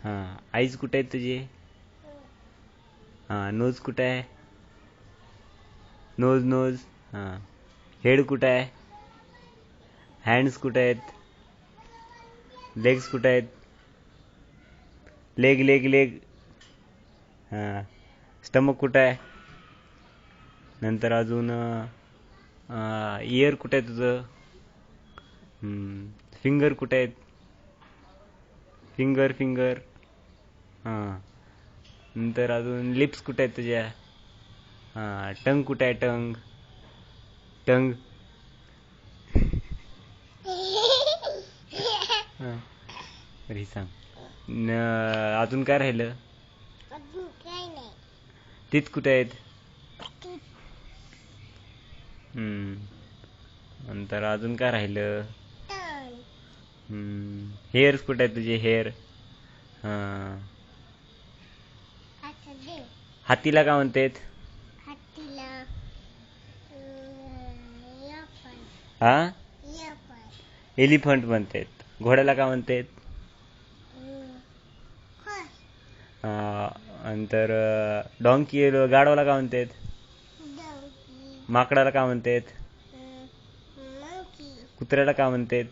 हा आईज कुठे आहेत तुझे? हा नोज कुठे आहे? Nose nose. हा हेड कुठे आहे? हँड्स कुठे आहेत? लेग्स कुठे आहेत? Leg leg leg. हा स्टमक कुठे आहे? नंतर अजून इयर कुठे आहे तुझं? फिंगर कुठे आहेत? Finger finger. हा नंतर अजून लिप्स कुठे आहेत तुझ्या? हा टंग कुठे आहे? टंग टंग. हा तरी सांग. अजून काय राहिलं? तीच कुठे आहेत? नंतर अजून काय राहिलं? हेअर्स कुठे आहेत तुझे? हेअर. हा हातीला काय म्हणतात? हा एलिफंट म्हणतात. घोड्याला काय म्हणतात? नंतर डॉंकी गाढवाला काय म्हणतात? माकडाला काय म्हणतात? कुत्र्याला काय म्हणतात?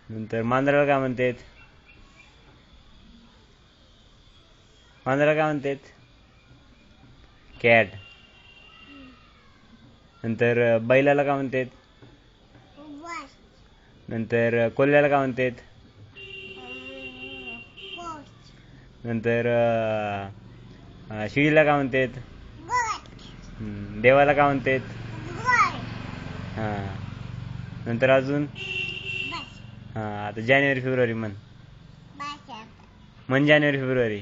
नंतर मांजराला काय म्हणतात? मांजराला काय म्हणतात? कॅट. नंतर बैलाला काय म्हणतात? नंतर कोल्ह्याला काय म्हणतात? नंतर शिळीला काय म्हणतात? देवाला काय म्हणतात? हा नंतर अजून हा आता जानेवारी फेब्रुवारी म्हण. जानेवारी फेब्रुवारी.